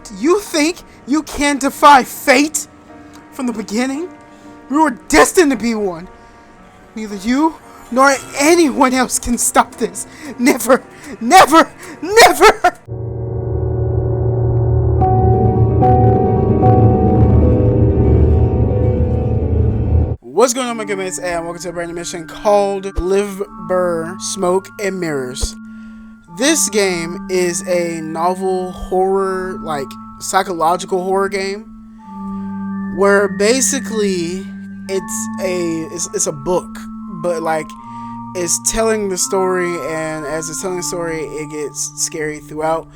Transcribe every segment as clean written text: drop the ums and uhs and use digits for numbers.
Do you think you can defy fate? From the beginning, we were destined to be one. Neither you nor anyone else can stop this. Never, never, never! What's going on, my good mates, and welcome to a brand new mission called Livber, Smoke and Mirrors. This game is a novel horror, like psychological horror game, where basically it's a book, but like it's telling the story, and as it's telling the story, it gets scary throughout.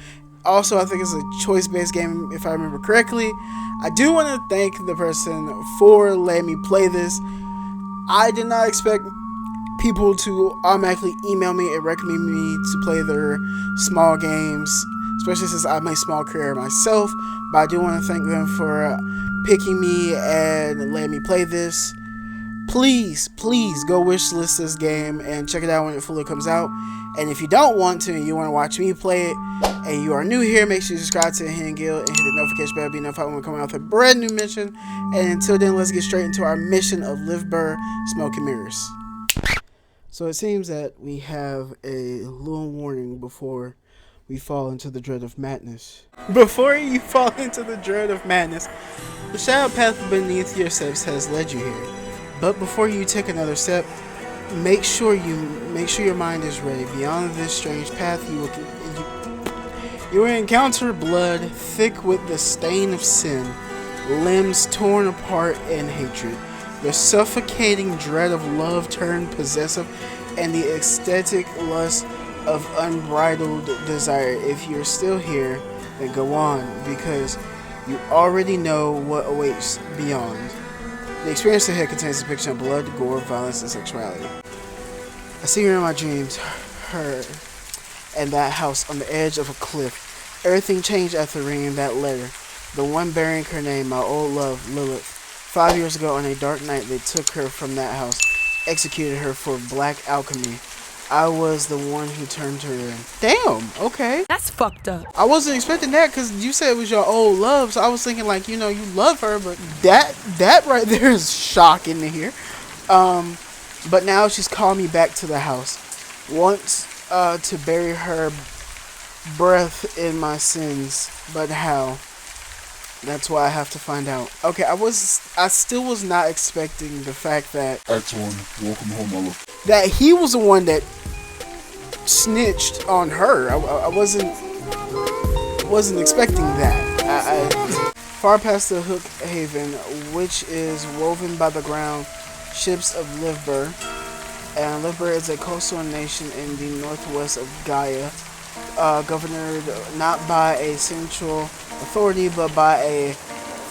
Also, I think it's a choice-based game, if I remember correctly. I do want to thank the person for letting me play this. I did not expect people to automatically email me and recommend me to play their small games, especially since I have my small career myself. But I do want to thank them for picking me and letting me play this. Please go wishlist this game and check it out when it fully comes out. And if you don't want to and you want to watch me play it, and you are new here, make sure you subscribe to the Hidden Guild and hit the notification bell to be notified when we come out with a brand new mission. And until then, let's get straight into our mission of Livber, Smoke and Mirrors. So it seems that we have a little warning before we fall into the dread of madness. Before you fall into the dread of madness, the shadow path beneath your steps has led you here. But before you take another step, make sure your mind is ready. Beyond this strange path, you will encounter blood thick with the stain of sin, limbs torn apart in hatred, the suffocating dread of love turned possessive, and the ecstatic lust of unbridled desire. If you're still here, then go on, because you already know what awaits beyond. The experience ahead contains a depiction of blood, gore, violence, and sexuality. I see her in my dreams, her and that house on the edge of a cliff. Everything changed after reading that letter. The one bearing her name, my old love, Lilith. 5 years ago on a dark night, they took her from that house, executed her for black alchemy. I was the one who turned her in. Damn, okay. That's fucked up. I wasn't expecting that because you said it was your old love, so I was thinking like, you know, you love her, but that right there is shocking to hear. But now she's calling me back to the house. Wants to bury her breath in my sins, but how? That's why I have to find out. Okay, I still was not expecting the fact that Act 1, welcome home, my love. That he was the one that snitched on her. I wasn't expecting that. Far past the Hook Haven, which is woven by the ground ships of Livber, and Livber is a coastal nation in the northwest of Gaia, governed not by a central authority but by a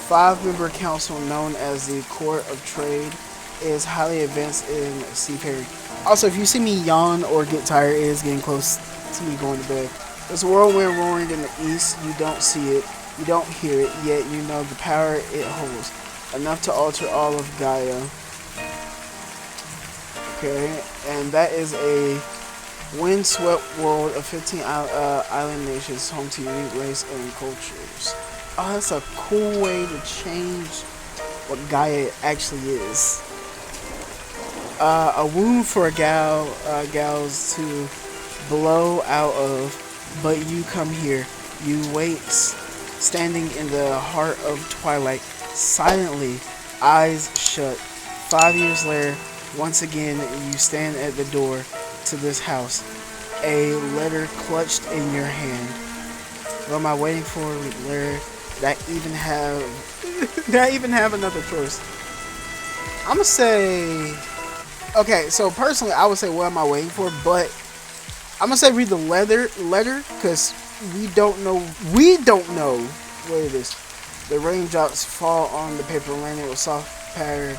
5-member council known as the Court of Trade. It is highly advanced in seafaring. Also, if you see me yawn or get tired, it is getting close to me going to bed. There's a whirlwind roaring in the east. You don't see it, you don't hear it, yet you know the power it holds, enough to alter all of Gaia. Okay, and that is a windswept world of 15 island nations, home to unique race and cultures. Oh, that's a cool way to change what Gaia actually is. A wound for gals to blow out of, but you come here. You wait, standing in the heart of twilight, silently, eyes shut. 5 years later, once again, you stand at the door to this house, a letter clutched in your hand. What am I waiting for? Letter that even have another choice? I'm gonna say, okay. So personally, I would say, what am I waiting for? But I'm gonna say read the letter, because we don't know what it is. The raindrops fall on the paper, landing with soft patter.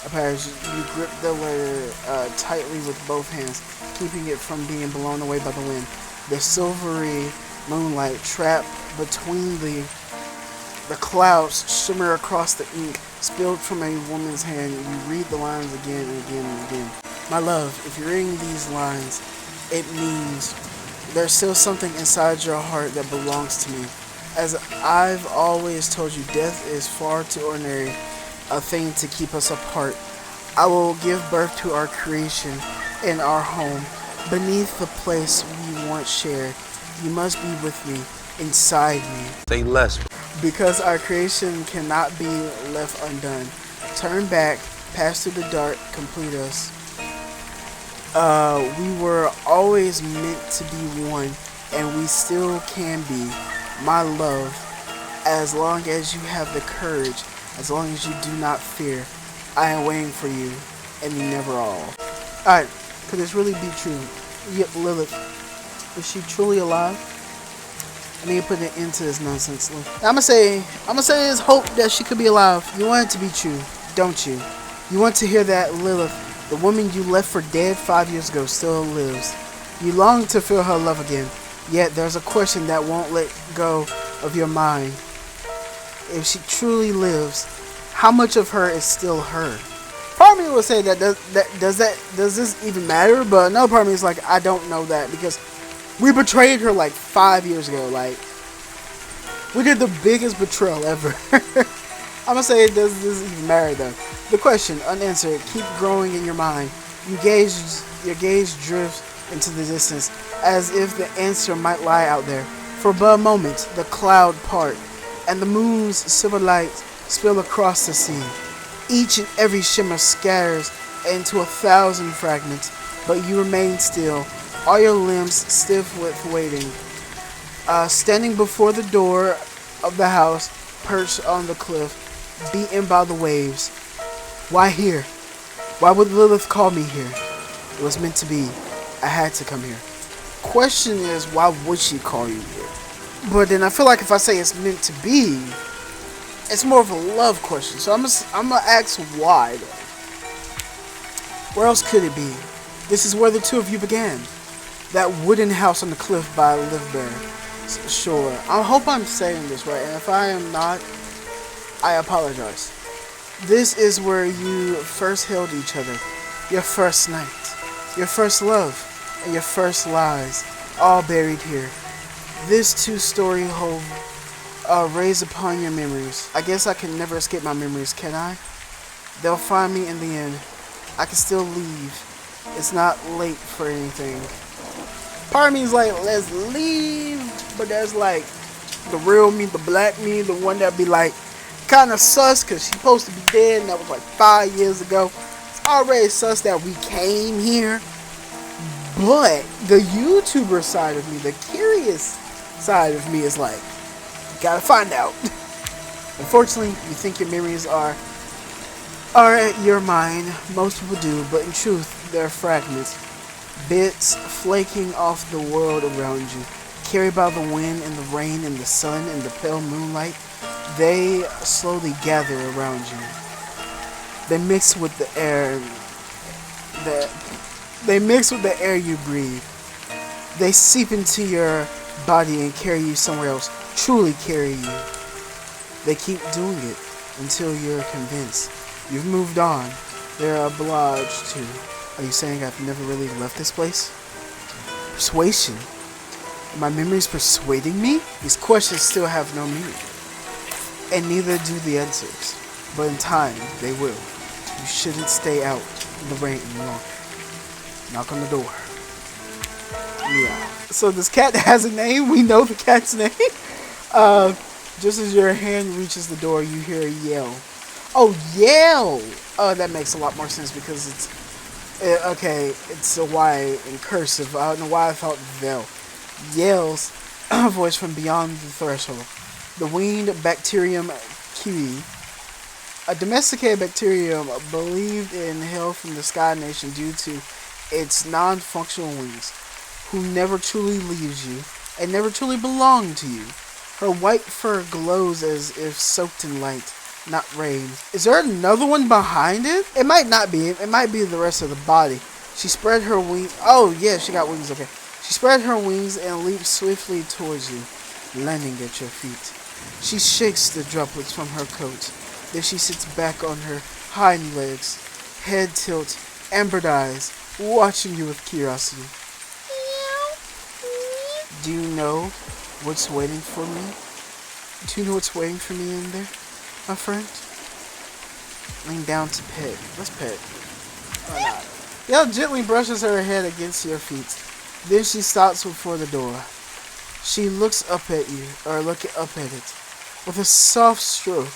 You grip the letter tightly with both hands, keeping it from being blown away by the wind. The silvery moonlight trapped between the clouds shimmer across the ink spilled from a woman's hand. You read the lines again and again and again. My love, if you're reading these lines, it means there's still something inside your heart that belongs to me. As I've always told you, death is far too ordinary a thing to keep us apart. I will give birth to our creation in our home, beneath the place we once shared. You must be with me, inside me. Say less. Because our creation cannot be left undone. Turn back, pass through the dark, complete us. We were always meant to be one, and we still can be. My love, as long as you have the courage, as long as you do not fear, I am waiting for you, and you never all. Alright, could this really be true? Lilith, is she truly alive? I need to put an end to this nonsense. I'm gonna say there's hope that she could be alive. You want it to be true, don't you? You want to hear that Lilith, the woman you left for dead 5 years ago, still lives. You long to feel her love again, yet there's a question that won't let go of your mind. If she truly lives, how much of her is still her? Part of me will say does this even matter? But another part of me is like, I don't know that, because we betrayed her like 5 years ago. Like, we did the biggest betrayal ever. I'm gonna say, does this even matter though? The question, unanswered, keep growing in your mind. Your gaze drifts into the distance, as if the answer might lie out there. For but a moment, the cloud part, and the moon's silver light spill across the sea. Each and every shimmer scatters into 1,000 fragments, but you remain still, all your limbs stiff with waiting. Standing before the door of the house, perched on the cliff, beaten by the waves. Why here? Why would Lilith call me here? It was meant to be. I had to come here. Question is, why would she call you here? But then I feel like if I say it's meant to be, it's more of a love question. So I'm gonna ask why though. Where else could it be? This is where the two of you began. That wooden house on the cliff by Livber. Sure. I hope I'm saying this right, and if I am not, I apologize. This is where you first held each other. Your first night. Your first love. And your first lies. All buried here. This two-story home raised upon your memories. I guess I can never escape my memories, can I? They'll find me in the end. I can still leave. It's not late for anything. Part of me is like, let's leave. But there's like the real me, the black me, the one that be like kind of sus because she's supposed to be dead, and that was like 5 years ago. It's already sus that we came here. But the YouTuber side of me, the curious side of me is like, gotta find out. Unfortunately, you think your memories are your mind. Most people do, but in truth, they're fragments. Bits flaking off the world around you, carried by the wind and the rain and the sun and the pale moonlight. They slowly gather around you. They mix with the air. They mix with the air you breathe. They seep into your body and carry you somewhere else. Truly carry you. They keep doing it until you're convinced you've moved on. They're obliged to. Are you saying I've never really left this place? Persuasion. Are my memories persuading me? These questions still have no meaning. And neither do the answers. But in time, they will. You shouldn't stay out in the rain any longer. Knock on the door. Yeah. So this cat has a name. We know the cat's name. Just as your hand reaches the door, you hear a yell. Oh, yell! Oh, that makes a lot more sense because it's a Y in cursive. I don't know why I thought Vel. Yells, a voice from beyond the threshold. The winged bacterium kiwi, a domesticated bacterium believed in hail from the Sky Nation due to its non-functional wings, who never truly leaves you and never truly belong to you. Her white fur glows as if soaked in light, not rain. Is there another one behind it? It might not be. It might be the rest of the body. She spread her wings. Oh, yeah, she got wings. Okay. She spread her wings and leaped swiftly towards you, landing at your feet. She shakes the droplets from her coat. Then she sits back on her hind legs, head tilt, ambered eyes, watching you with curiosity. Do you know what's waiting for me? Do you know what's waiting for me in there, my friend? Lean down to pet. Let's pet. Why not? Yell gently brushes her head against your feet. Then she stops before the door. She looks up at you, or look up at it. With a soft stroke,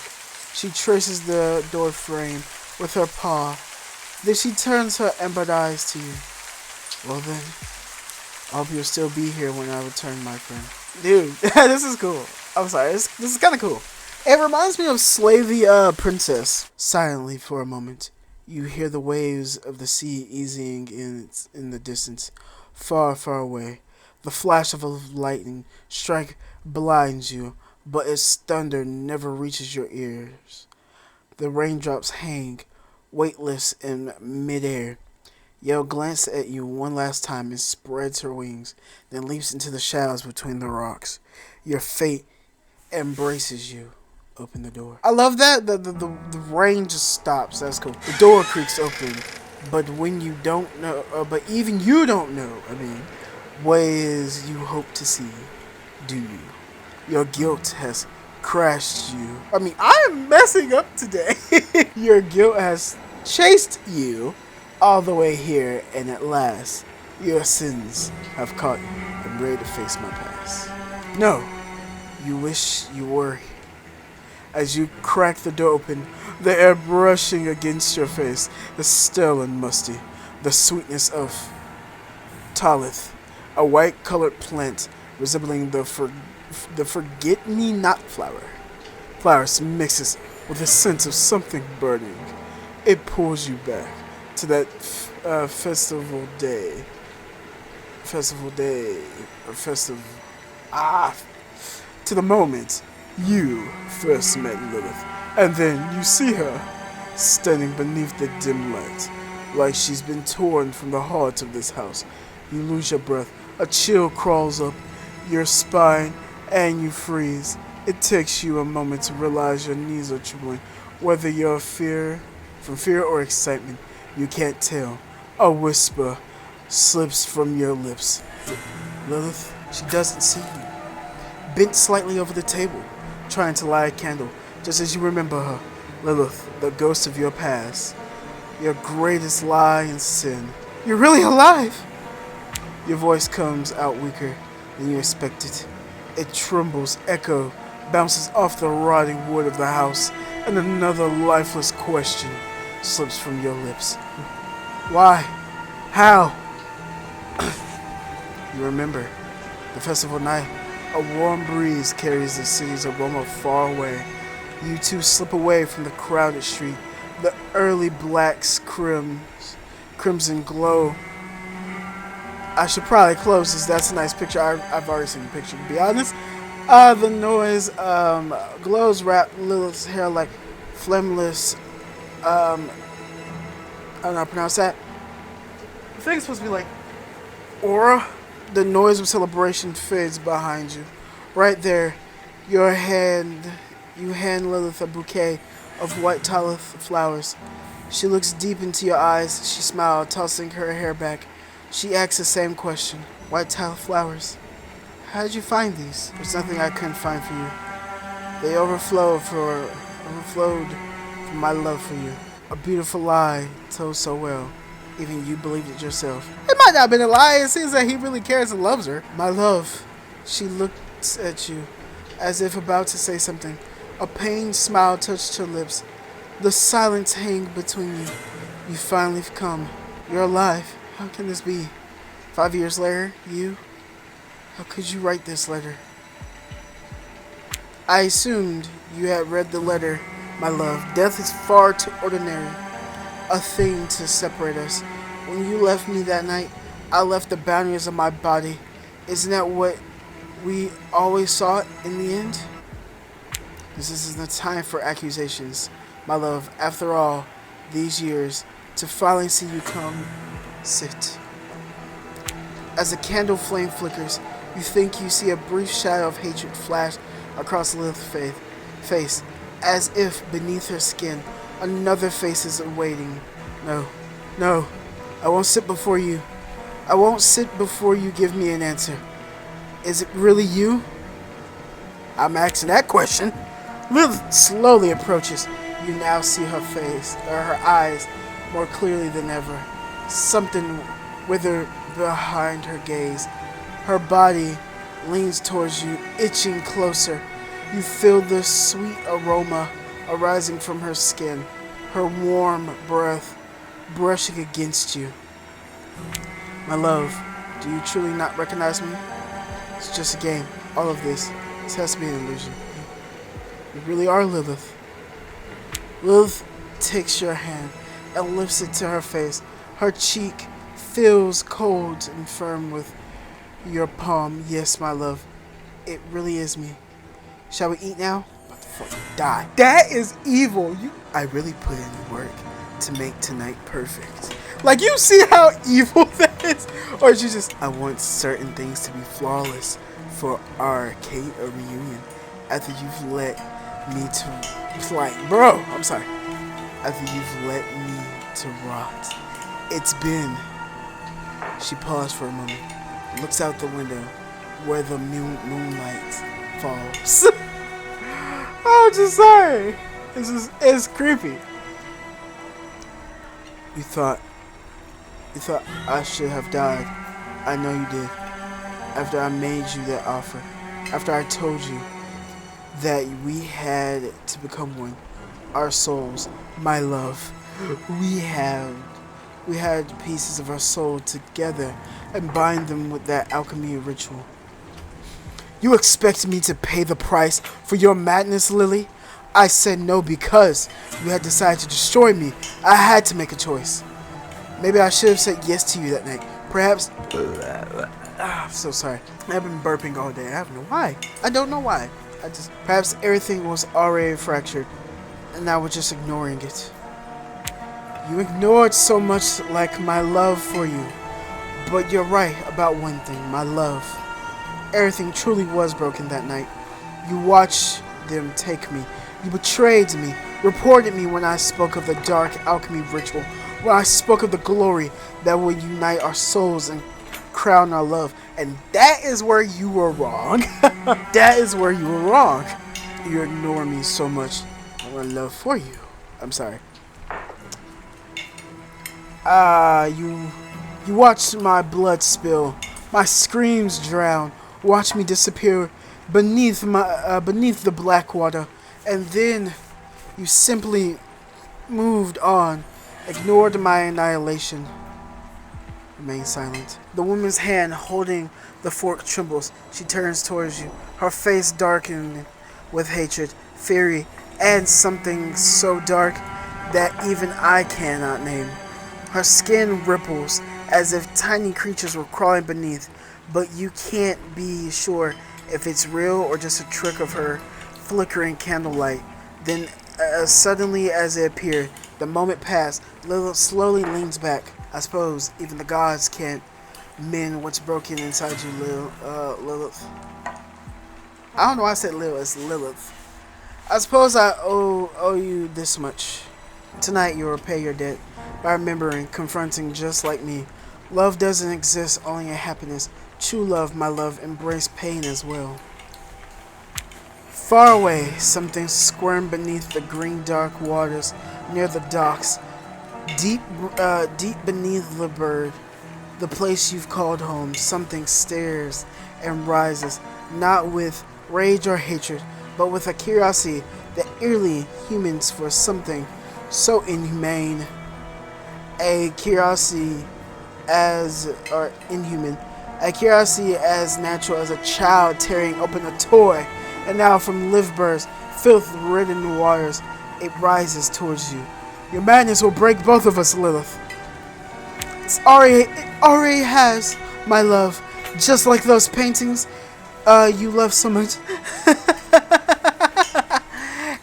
she traces the door frame with her paw. Then she turns her amber eyes to you. Well then, I hope you'll still be here when I return, my friend. Dude, this is cool. I'm sorry, this is kind of cool. It reminds me of Slay the Princess. Silently for a moment, you hear the waves of the sea easing in the distance, far, far away. The flash of a lightning strike blinds you, but its thunder never reaches your ears. The raindrops hang, weightless in midair. Yell glances at you one last time and spreads her wings, then leaps into the shadows between the rocks. Your fate embraces you. Open the door. I love that. The rain just stops. That's cool. The door creaks open, but when you don't know, but even you don't know, what is you hope to see, do you? Your guilt has crashed you. I am messing up today. Your guilt has chased you all the way here, and at last, your sins have caught you. I'm ready to face my past. No, you wish you were here. As you crack the door open, the air brushing against your face is still and musty. The sweetness of Lilith, a white-colored plant resembling the forget-me-not flower. Flowers mixes with a sense of something burning. It pulls you back to that to the moment you first met Lilith, and then you see her standing beneath the dim light, like she's been torn from the heart of this house. You lose your breath, a chill crawls up your spine, and you freeze. It takes you a moment to realize your knees are trembling, whether you're from fear or excitement, you can't tell. A whisper slips from your lips. Lilith, she doesn't see you. Bent slightly over the table, trying to light a candle, just as you remember her. Lilith, the ghost of your past. Your greatest lie and sin. You're really alive! Your voice comes out weaker than you expected. It trembles, echo, bounces off the rotting wood of the house, and another lifeless question slips from your lips. Why? How? You remember the festival night. A warm breeze carries the city's aroma far away. You two slip away from the crowded street. The early black's crimson glow. I should probably close this. That's a nice picture. I've already seen the picture, to be honest. The noise glows wrap Lilith's hair like flameless. I don't know how to pronounce that. I think it's supposed to be like aura. The noise of celebration fades behind you. Right there, you hand Lilith a bouquet of white Lilith flowers. She looks deep into your eyes. She smiles, tossing her hair back. She asks the same question. White Lilith flowers. How did you find these? There's nothing I couldn't find for you. They overflowed from my love for you. A beautiful lie told so well. Even you believed it yourself. It might not have been a lie. It seems that he really cares and loves her. My love. She looks at you as if about to say something. A pained smile touched her lips. The silence hangs between you. You finally come. You're alive. How can this be? 5 years later, you? How could you write this letter? I assumed you had read the letter, my love. Death is far too ordinary a thing to separate us. When you left me that night, I left the boundaries of my body. Isn't that what we always saw in the end? This isn't the time for accusations, my love. After all these years, to finally see you come, sit. As a candle flame flickers, you think you see a brief shadow of hatred flash across Lilith's face, as if beneath her skin, another face is awaiting. No, I won't sit before you. I won't sit before you give me an answer. Is it really you? I'm asking that question. Lilith slowly approaches. You now see her face, or her eyes, more clearly than ever. Something withered behind her gaze. Her body leans towards you, itching closer. You feel the sweet aroma arising from her skin, her warm breath brushing against you. My love, do you truly not recognize me? It's just a game. All of this has to be an illusion. You really are Lilith. Lilith takes your hand and lifts it to her face. Her cheek feels cold and firm with your palm. Yes, my love. It really is me. Shall we eat now? About to fucking die. That is evil. I really put in work to make tonight perfect. Like, you see how evil that is? Or is you just, I want certain things to be flawless for our reunion. After you've let me to, like, bro, I'm sorry. After you've let me to rot. It's been. She paused for a moment, looks out the window where the moonlight falls. I'm just sorry. It's creepy. You thought I should have died. I know you did. After I made you that offer. After I told you that we had to become one. Our souls, my love. We had pieces of our soul together and bind them with that alchemy ritual. You expect me to pay the price for your madness, Lily? I said no because you had decided to destroy me. I had to make a choice. Maybe I should have said yes to you that night. Perhaps... I'm so sorry. I've been burping all day. I don't know why. I don't know why. Perhaps everything was already fractured and I was just ignoring it. You ignored so much like my love for you. But you're right about one thing, my love. Everything truly was broken that night. You watched them take me. You betrayed me, reported me when I spoke of the dark alchemy ritual, when I spoke of the glory that will unite our souls and crown our love. And that is where you were wrong. That is where you were wrong. You ignore me so much. My love for you. I'm sorry. You watched my blood spill, my screams drown, watch me disappear beneath the black water, and then you simply moved on, ignored my annihilation. Remain silent. The woman's hand holding the fork trembles. She turns towards you, her face darkened with hatred, fury, and something so dark that even I cannot name. Her skin ripples as if tiny creatures were crawling beneath, but you can't be sure if it's real or just a trick of her flickering candlelight. Then, suddenly as it appeared, the moment passed, Lilith slowly leans back. I suppose even the gods can't mend what's broken inside you, Lilith. I don't know why I said Lilith, it's Lilith. I suppose I owe you this much. Tonight you'll repay your debt by remembering, confronting just like me. Love doesn't exist only in happiness. True love, my love, embrace pain as well. Far away, something squirmed beneath the green dark waters near the docks. Deep beneath Livber, the place you've called home, something stares and rises, not with rage or hatred, but with a curiosity that eerily humans for something so inhumane. A curiosity as natural as a child tearing open a toy. And now from Livber's filth-ridden waters, it rises towards you. Your madness will break both of us, Lilith. It already has, my love. Just like those paintings you love so much.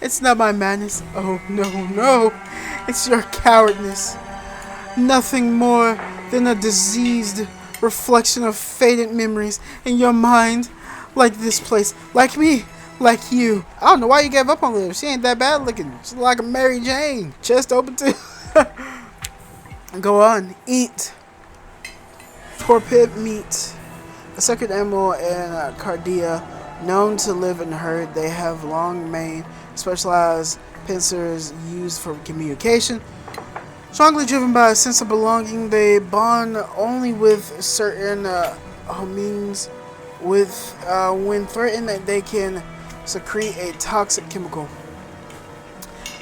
It's not my madness. Oh, no. It's your cowardness. Nothing more than a diseased reflection of faded memories in your mind. Like this place. Like me. Like you. I don't know why you gave up on Lilith. She ain't that bad looking. She's like a Mary Jane. Chest open too. Go on. Eat. Poor pig meat. A second animal and cardia Known to live in herd, they have long mane, specialized pincers used for communication. Strongly driven by a sense of belonging, they bond only with certain homines. When threatened, they can secrete a toxic chemical.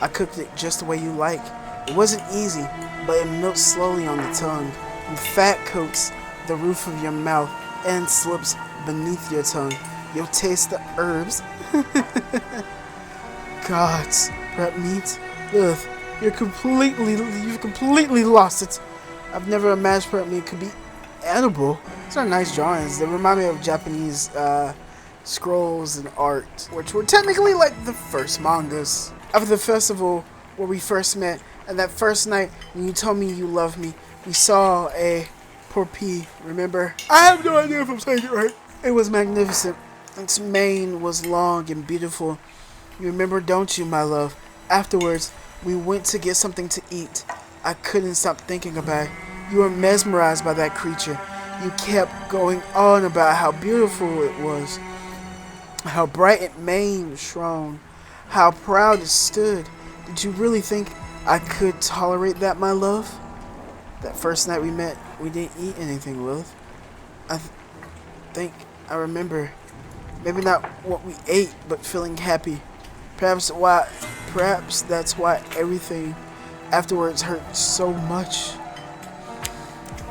I cooked it just the way you like. It wasn't easy, but it melts slowly on the tongue. And fat coats the roof of your mouth and slips beneath your tongue. You'll taste the herbs. Gods, prep meat. Ugh, you've completely lost it. I've never imagined prep meat could be edible. These are nice drawings. They remind me of Japanese scrolls and art, which were technically like the first mangas. After the festival where we first met, and that first night when you told me you loved me, we saw a porpee, remember? I have no idea if I'm saying it right. It was magnificent. Its mane was long and beautiful. You remember, don't you, my love? Afterwards, we went to get something to eat. I couldn't stop thinking about it. You were mesmerized by that creature. You kept going on about how beautiful it was, how bright its mane shone, how proud it stood. Did you really think I could tolerate that, my love? That first night we met, we didn't eat anything, Lilith. I think I remember. Maybe not what we ate, but feeling happy. Perhaps that's why everything afterwards hurt so much.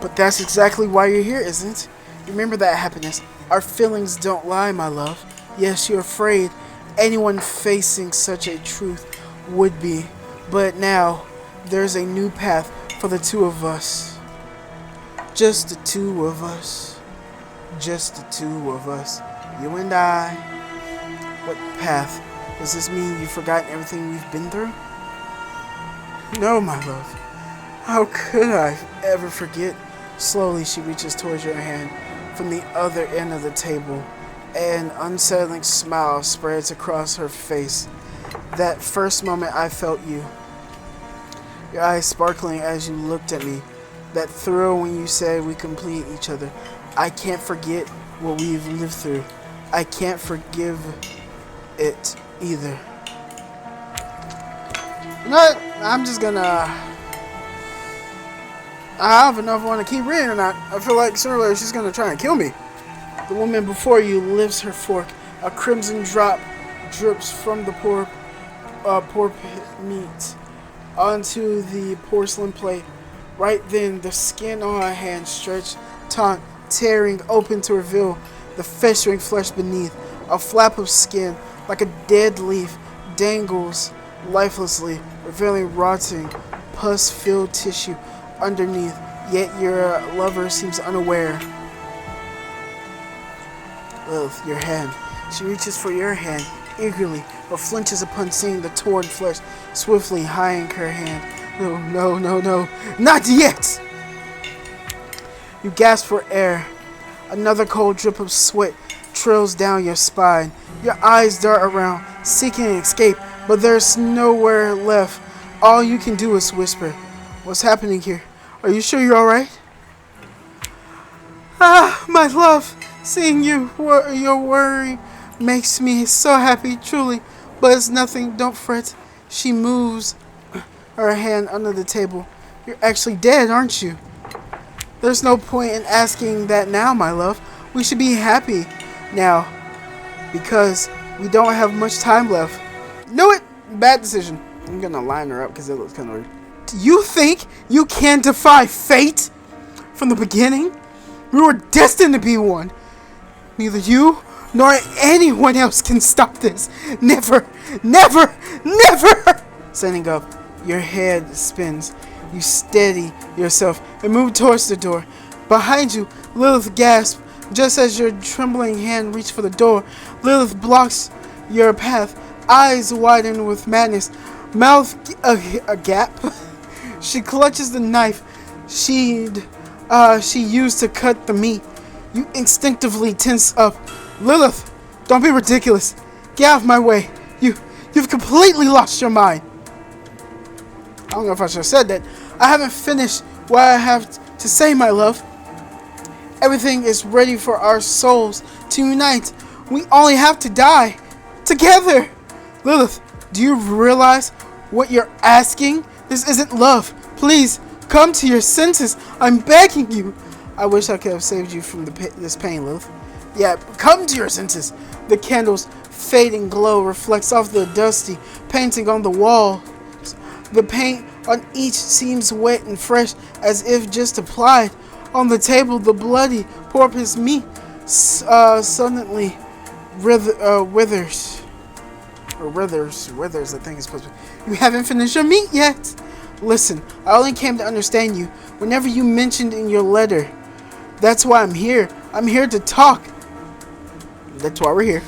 But that's exactly why you're here, isn't it? Remember that happiness. Our feelings don't lie, my love. Yes, you're afraid anyone facing such a truth would be. But now, there's a new path for the two of us. Just the two of us. Just the two of us. You and I. What path? Does this mean you've forgotten everything we've been through? No, my love. How could I ever forget? Slowly, she reaches towards your hand from the other end of the table. An unsettling smile spreads across her face. That first moment I felt you. Your eyes sparkling as you looked at me. That thrill when you said we complete each other. I can't forget what we've lived through. I can't forgive it either. You know what? I'm just gonna... I don't even know if I want to keep reading or not. I feel like sooner or later she's gonna try and kill me. The woman before you lifts her fork. A crimson drop drips from the pork meat onto the porcelain plate. Right then, the skin on her hand stretched, taut, tearing open to reveal the festering flesh beneath. A flap of skin, like a dead leaf, dangles lifelessly, revealing rotting, pus-filled tissue underneath. Yet your lover seems unaware. Lilith, your hand. She reaches for your hand eagerly, but flinches upon seeing the torn flesh, swiftly hiding her hand. No, not yet! You gasp for air. Another cold drip of sweat trails down your spine. Your eyes dart around, seeking an escape, but there's nowhere left. All you can do is whisper, "What's happening here? Are you sure you're alright?" Ah, my love, seeing you, your worry makes me so happy, truly. But it's nothing, don't fret. She moves her hand under the table. You're actually dead, aren't you? There's no point in asking that now, my love. We should be happy now, because we don't have much time left. Knew it! Bad decision. I'm gonna line her up because it looks kind of weird. Do you think you can defy fate? From the beginning, we were destined to be one. Neither you nor anyone else can stop this. Never, never, never! Standing up, your head spins. You steady yourself and move towards the door. Behind you, Lilith gasps. Just as your trembling hand reaches for the door, Lilith blocks your path. Eyes widen with madness, mouth agape. She clutches the knife she used to cut the meat. You instinctively tense up. Lilith, don't be ridiculous. Get out of my way. You've completely lost your mind. I don't know if I should have said that. I haven't finished what I have to say, my love. Everything is ready for our souls to unite. We only have to die together. Lilith, do you realize what you're asking? This isn't love. Please, come to your senses. I'm begging you. I wish I could have saved you from this pain, Lilith. Yeah, come to your senses. The candle's fading glow reflects off the dusty painting on the wall. The paint on each seems wet and fresh, as if just applied. On the table, the bloody porpoise meat suddenly withers. Or withers, I think it's supposed to be. You haven't finished your meat yet. Listen, I only came to understand you whenever you mentioned in your letter. That's why I'm here. I'm here to talk. That's why we're here.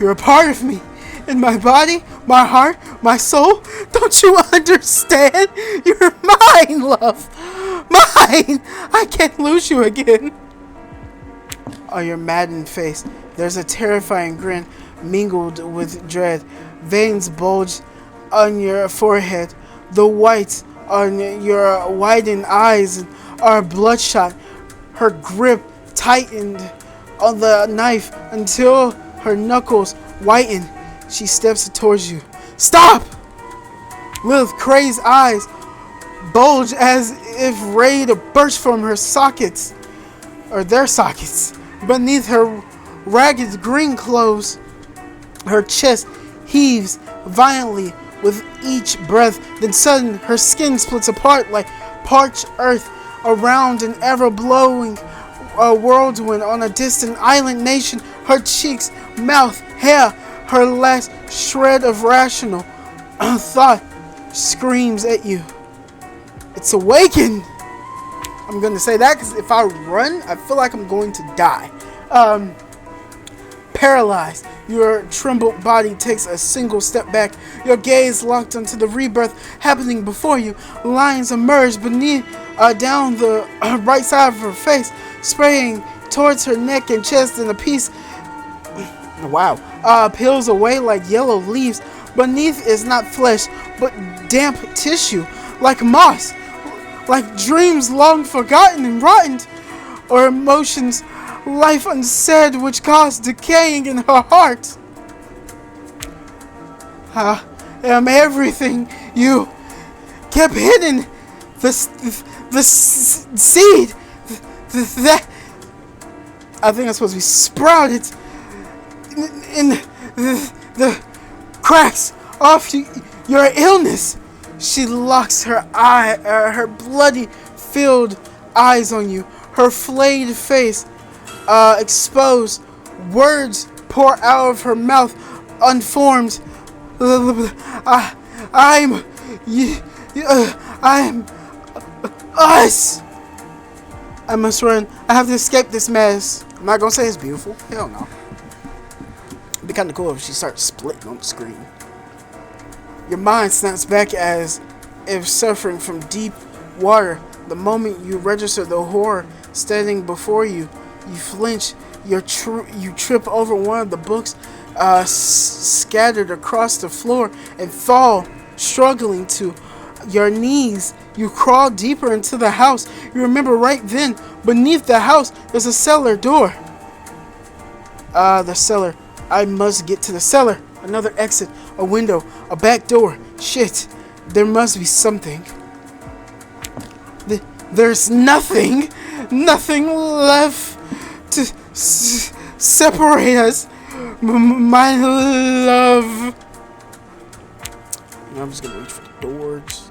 You're a part of me. In my body, my heart, my soul. Don't you understand? You're mine, love. Mine. I can't lose you again. On your maddened face, there's a terrifying grin mingled with dread. Veins bulge on your forehead. The whites on your widened eyes are bloodshot. Her grip tightened on the knife until her knuckles whiten. She steps towards you. Stop! Lilith's crazed eyes bulge as if ready to burst from her sockets, or their sockets. Beneath her ragged green clothes, her chest heaves violently with each breath. Then suddenly, her skin splits apart like parched earth around an ever-blowing whirlwind on a distant island nation. Her cheeks, mouth, hair, her last shred of rational thought screams at you. It's awakened! I'm going to say that because if I run, I feel like I'm going to die. Paralyzed, your trembled body takes a single step back. Your gaze locked onto the rebirth happening before you. Lines emerge beneath, down the right side of her face, spraying towards her neck and chest, and a piece, peels away like yellow leaves. Beneath is not flesh, but damp tissue, like moss, like dreams long forgotten and rotten, or emotions life unsaid which caused decaying in her heart. I am everything you kept hidden. The seed that I think it's supposed to be sprouted in the cracks of your illness. She locks her bloody filled eyes on you. Her flayed face exposed. Words pour out of her mouth, unformed. I'm us. I must run. I have to escape this mess. I'm not gonna say it's beautiful. Hell no. It'd be kind of cool if she starts splitting on the screen. Your mind snaps back as if suffering from deep water. The moment you register the horror standing before you, you flinch. You trip over one of the books scattered across the floor and fall, struggling to your knees. You crawl deeper into the house. You remember right then, beneath the house, there's a cellar door. The cellar. I must get to the cellar. Another exit, a window, a back door. Shit, there must be something. There's nothing left to separate us, my love. I'm just gonna reach for the doors.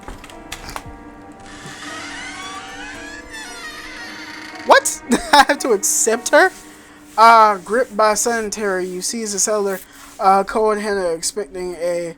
What? I have to accept her? Gripped by sedentary, you seize the cellar, cold hand, expecting a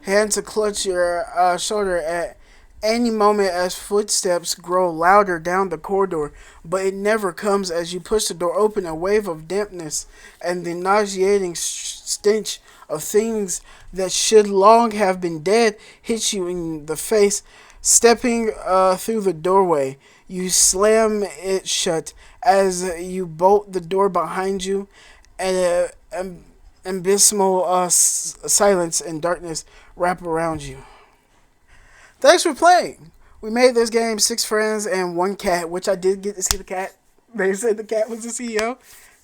hand to clutch your shoulder at any moment as footsteps grow louder down the corridor, but it never comes. As you push the door open, a wave of dampness and the nauseating stench of things that should long have been dead hits you in the face. Stepping through the doorway, you slam it shut as you bolt the door behind you, and abysmal silence and darkness wrap around you. Thanks for playing. We made this game 6 friends and 1 cat, which I did get to see the cat. They said the cat was the CEO.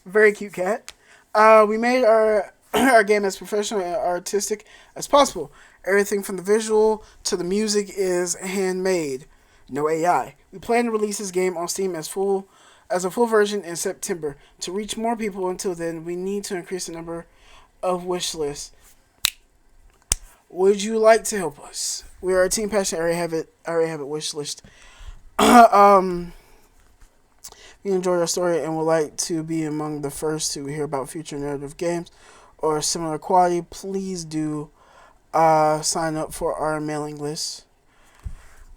Very cute cat. We made our our game as professional and artistic as possible. Everything from the visual to the music is handmade. No AI. We plan to release this game on Steam as a full version in September. To reach more people until then, we need to increase the number of wish lists. Would you like to help us? We are a team passion. I already have it wish list. You enjoyed our story and would like to be among the first to hear about future narrative games or similar quality, please do sign up for our mailing list.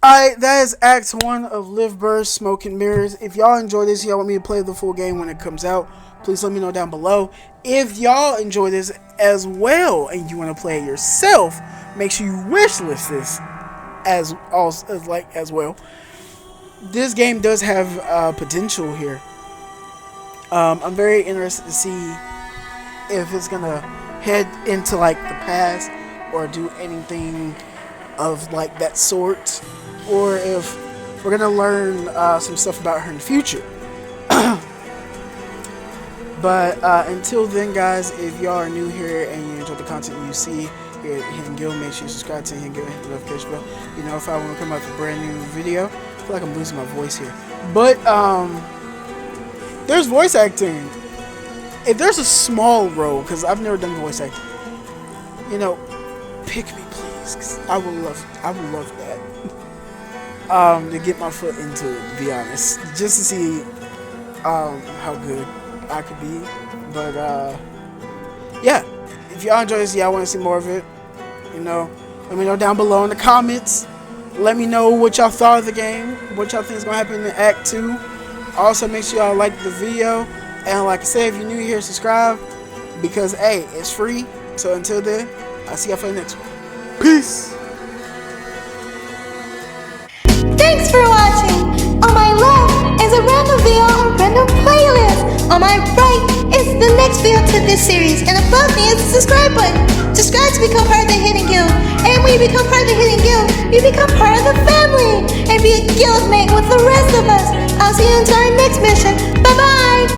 Alright, that is Act 1 of Livber, Smoke and Mirrors. If y'all enjoy this, y'all want me to play the full game when it comes out, please let me know down below. If y'all enjoy this as well and you want to play it yourself, make sure you wishlist this as well. This game does have potential here. I'm very interested to see if it's gonna head into like the past or do anything of like that sort, or if we're gonna learn some stuff about her in the future. But until then, guys, if y'all are new here and you enjoy the content you see here at Hidden Guild, make sure you subscribe to Hidden Guild and hit the notification bell. You know, if I want to come out with a brand new video. I feel like I'm losing my voice here. But there's voice acting. If there's a small role, because I've never done voice acting, you know, pick me, please. 'Cause I would love that. To get my foot into it, to be honest, just to see how good I could be. But yeah, if y'all enjoy this, y'all want to see more of it, you know, let me know down below in the comments. Let me know what y'all thought of the game, what y'all think is gonna happen in Act 2. Also, make sure y'all like the video, and like I said, if you're new here, subscribe, because hey, it's free. So until then, I'll see y'all for the next one. Peace. Thanks for watching. On my left is a random video or random playlist. On my right is the next video to this series, and above me is the subscribe button. Subscribe to become part of the Hidden Guild. And when you become part of the Hidden Guild, you become part of the family and be a guildmate with the rest of us. I'll see you until our next mission. Bye bye.